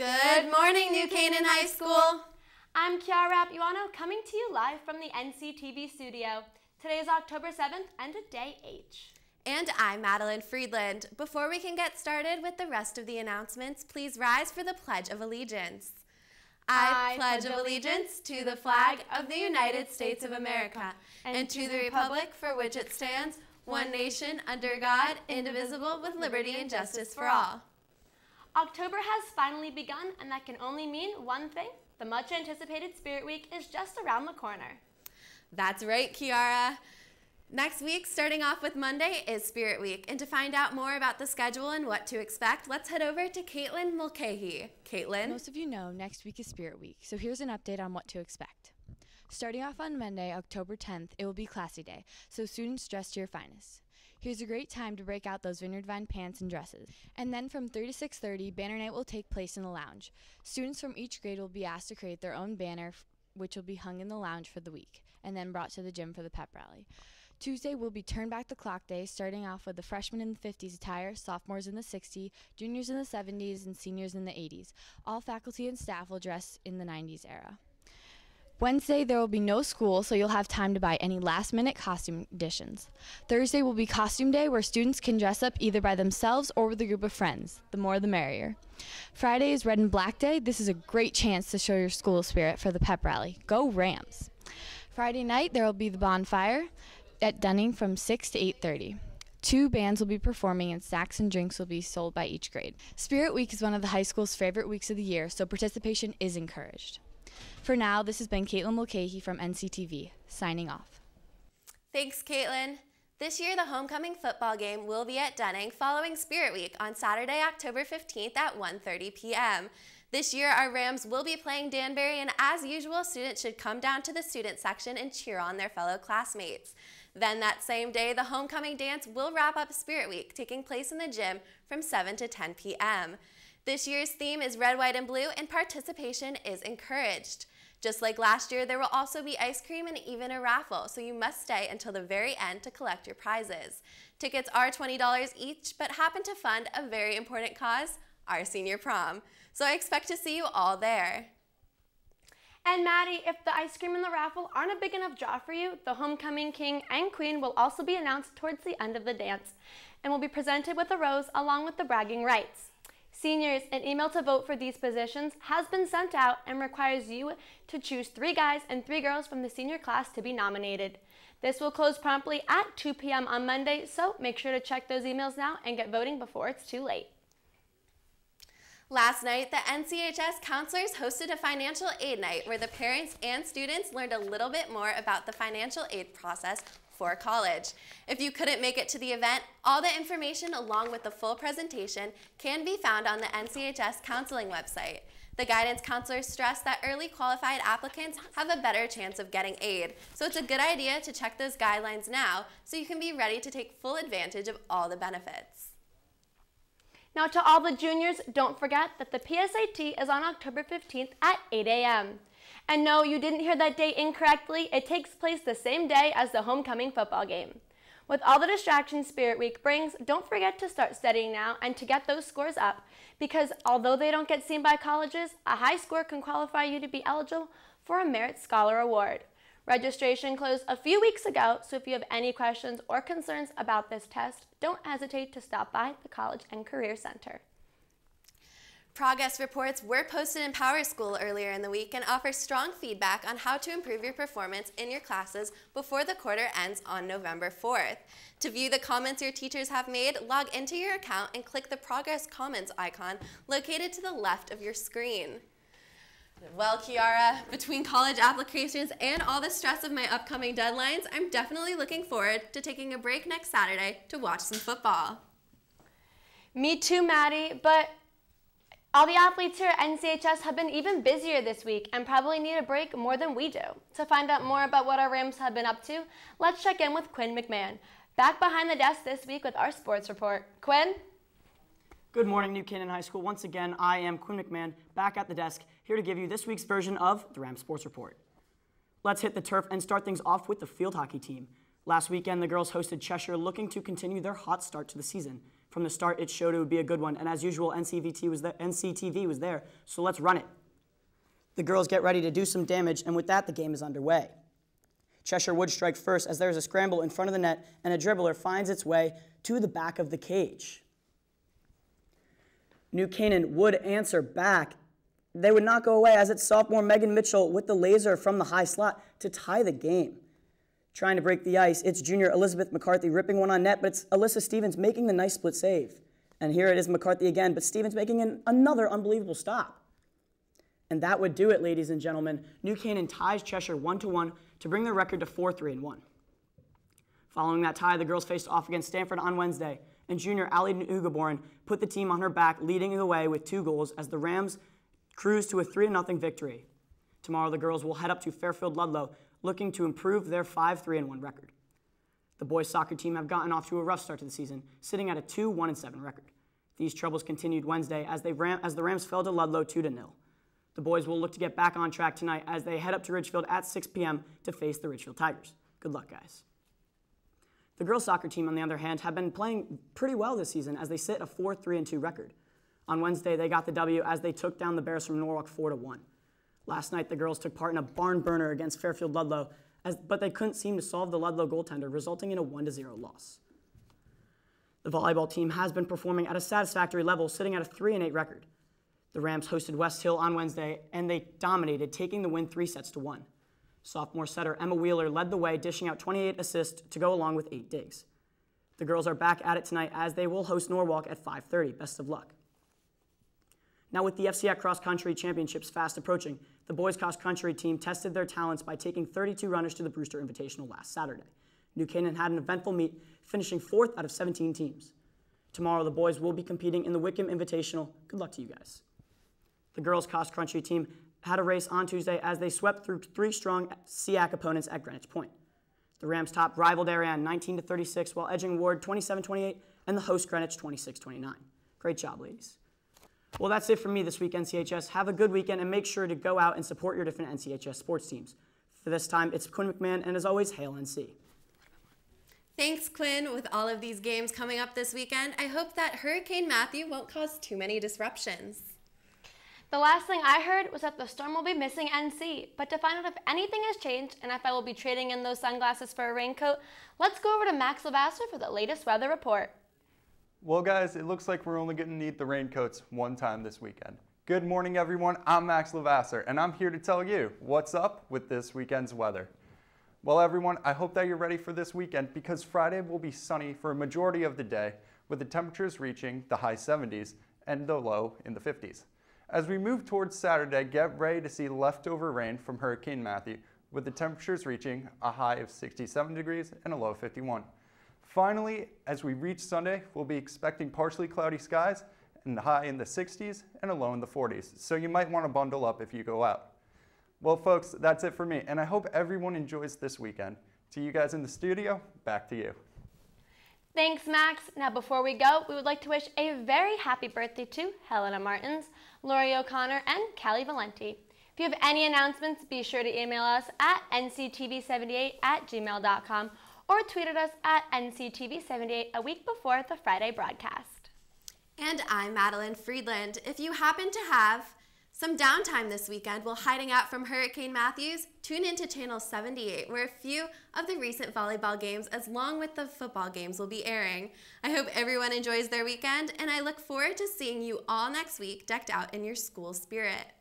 Good morning, New Canaan High School. I'm Kiara Apuano, coming to you live from the NCTV studio. Today is October 7th and a day H. And I'm Madeline Friedland. Before we can get started with the rest of the announcements, please rise for the Pledge of Allegiance. I pledge allegiance to the flag of the United States of America and to the republic for which it stands, one nation, under God, indivisible, with liberty and justice for all. October has finally begun, and that can only mean one thing. The much-anticipated Spirit Week is just around the corner. That's right, Kiara. Next week, starting off with Monday, is Spirit Week. And to find out more about the schedule and what to expect, let's head over to Caitlin Mulcahy. Caitlin? Most of you know next week is Spirit Week, so here's an update on what to expect. Starting off on Monday, October 10th, it will be Classy Day, so students dress to your finest. Here's a great time to break out those Vineyard Vine pants and dresses. And then from 3 to 6:30, Banner Night will take place in the lounge. Students from each grade will be asked to create their own banner, which will be hung in the lounge for the week, and then brought to the gym for the pep rally. Tuesday will be Turn Back the Clock Day, starting off with the freshmen in the 50s attire, sophomores in the 60s, juniors in the 70s, and seniors in the 80s. All faculty and staff will dress in the 90s era. Wednesday, there will be no school, so you'll have time to buy any last-minute costume additions. Thursday will be Costume Day, where students can dress up either by themselves or with a group of friends. The more the merrier. Friday is Red and Black Day. This is a great chance to show your school spirit for the pep rally. Go Rams! Friday night, there will be the bonfire at Dunning from 6 to 8:30. 2 bands will be performing and snacks and drinks will be sold by each grade. Spirit Week is one of the high school's favorite weeks of the year, so participation is encouraged. For now, this has been Caitlin Mulcahy from NCTV, signing off. Thanks, Caitlin. This year, the homecoming football game will be at Dunning following Spirit Week on Saturday, October 15th at 1:30 p.m. This year, our Rams will be playing Danbury, and as usual, students should come down to the student section and cheer on their fellow classmates. Then that same day, the homecoming dance will wrap up Spirit Week, taking place in the gym from 7 to 10 p.m. This year's theme is red, white, and blue, and participation is encouraged. Just like last year, there will also be ice cream and even a raffle, so you must stay until the very end to collect your prizes. Tickets are $20 each, but happen to fund a very important cause, our senior prom. So I expect to see you all there. And Maddie, if the ice cream and the raffle aren't a big enough draw for you, the homecoming king and queen will also be announced towards the end of the dance and will be presented with a rose along with the bragging rights. Seniors, an email to vote for these positions has been sent out and requires you to choose 3 guys and 3 girls from the senior class to be nominated. This will close promptly at 2 p.m. on Monday, so make sure to check those emails now and get voting before it's too late. Last night, the NCHS counselors hosted a financial aid night where the parents and students learned a little bit more about the financial aid process for college. If you couldn't make it to the event, all the information along with the full presentation can be found on the NCHS counseling website. The guidance counselors stress that early qualified applicants have a better chance of getting aid, so it's a good idea to check those guidelines now so you can be ready to take full advantage of all the benefits. Now to all the juniors, don't forget that the PSAT is on October 15th at 8 a.m. And no, you didn't hear that date incorrectly. It takes place the same day as the homecoming football game. With all the distractions Spirit Week brings, don't forget to start studying now and to get those scores up, because although they don't get seen by colleges, a high score can qualify you to be eligible for a Merit Scholar Award. Registration closed a few weeks ago, so if you have any questions or concerns about this test, don't hesitate to stop by the College and Career Center. Progress reports were posted in Power School earlier in the week and offer strong feedback on how to improve your performance in your classes before the quarter ends on November 4th. To view the comments your teachers have made, log into your account and click the Progress Comments icon located to the left of your screen. Well, Kiara, between college applications and all the stress of my upcoming deadlines, I'm definitely looking forward to taking a break next Saturday to watch some football. Me too, Maddie, but all the athletes here at NCHS have been even busier this week and probably need a break more than we do. To find out more about what our Rams have been up to, let's check in with Quinn McMahon, back behind the desk this week with our sports report. Quinn? Good morning, New Canaan High School. Once again, I am Quinn McMahon, back at the desk, here to give you this week's version of the Rams Sports Report. Let's hit the turf and start things off with the field hockey team. Last weekend, the girls hosted Cheshire, looking to continue their hot start to the season. From the start, it showed it would be a good one, and as usual, NCTV was there, so let's run it. The girls get ready to do some damage, and with that, the game is underway. Cheshire would strike first as there's a scramble in front of the net, and a dribbler finds its way to the back of the cage. New Canaan would answer back. They would not go away as it's sophomore Megan Mitchell with the laser from the high slot to tie the game. Trying to break the ice, it's junior Elizabeth McCarthy ripping one on net, but it's Alyssa Stevens making the nice split save. And here it is McCarthy again, but Stevens making another unbelievable stop. And that would do it, ladies and gentlemen. New Canaan ties Cheshire 1-1 to bring their record to 4-3-1. Following that tie, the girls faced off against Stanford on Wednesday, and junior Allie Ugaborn put the team on her back, leading the way with 2 goals as the Rams cruised to a 3-0 victory. Tomorrow, the girls will head up to Fairfield Ludlow, looking to improve their 5-3-1 record. The boys' soccer team have gotten off to a rough start to the season, sitting at a 2-1-7 record. These troubles continued Wednesday as the Rams fell to Ludlow 2-0. The boys will look to get back on track tonight as they head up to Ridgefield at 6 p.m. to face the Ridgefield Tigers. Good luck, guys. The girls' soccer team, on the other hand, have been playing pretty well this season as they sit a 4-3-2 record. On Wednesday, they got the W as they took down the Bears from Norwalk 4-1. Last night, the girls took part in a barn burner against Fairfield Ludlow, but they couldn't seem to solve the Ludlow goaltender, resulting in a 1-0 loss. The volleyball team has been performing at a satisfactory level, sitting at a 3-8 record. The Rams hosted West Hill on Wednesday, and they dominated, taking the win 3-1. Sophomore setter Emma Wheeler led the way, dishing out 28 assists to go along with 8 digs. The girls are back at it tonight as they will host Norwalk at 5:30. Best of luck. Now with the FCAC Cross Country Championships fast approaching, the boys cross country team tested their talents by taking 32 runners to the Brewster Invitational last Saturday. New Canaan had an eventful meet, finishing 4th out of 17 teams. Tomorrow, the boys will be competing in the Wickham Invitational. Good luck to you guys. The girls' cross-country team had a race on Tuesday as they swept through 3 strong SEAC opponents at Greenwich Point. The Rams topped rival Darien 19-36, while edging Ward 27-28 and the host Greenwich 26-29. Great job, ladies. Well, that's it from me this week, NCHS. Have a good weekend and make sure to go out and support your different NCHS sports teams. For this time, it's Quinn McMahon, and as always, hail NC. Thanks, Quinn. With all of these games coming up this weekend, I hope that Hurricane Matthew won't cause too many disruptions. The last thing I heard was that the storm will be missing NC, but to find out if anything has changed and if I will be trading in those sunglasses for a raincoat, let's go over to Max Lavasser for the latest weather report. Well, guys, it looks like we're only going to need the raincoats one time this weekend. Good morning, everyone. I'm Max Lavasser, and I'm here to tell you what's up with this weekend's weather. Well, everyone, I hope that you're ready for this weekend because Friday will be sunny for a majority of the day, with the temperatures reaching the high 70s and the low in the 50s. As we move towards Saturday, get ready to see leftover rain from Hurricane Matthew, with the temperatures reaching a high of 67 degrees and a low of 51. Finally, as we reach Sunday, we'll be expecting partially cloudy skies and a high in the 60s and a low in the 40s, so you might want to bundle up if you go out. Well, folks, that's it for me, and I hope everyone enjoys this weekend. To you guys in the studio, back to you. Thanks, Max. Now, before we go, we would like to wish a very happy birthday to Helena Martins, Lori O'Connor, and Callie Valenti. If you have any announcements, be sure to email us at nctv78@gmail.com or tweet at us at nctv78 a week before the Friday broadcast. And I'm Madeline Friedland. If you happen to have some downtime this weekend while hiding out from Hurricane Matthews, tune into Channel 78, where a few of the recent volleyball games, along with the football games, will be airing. I hope everyone enjoys their weekend, and I look forward to seeing you all next week decked out in your school spirit.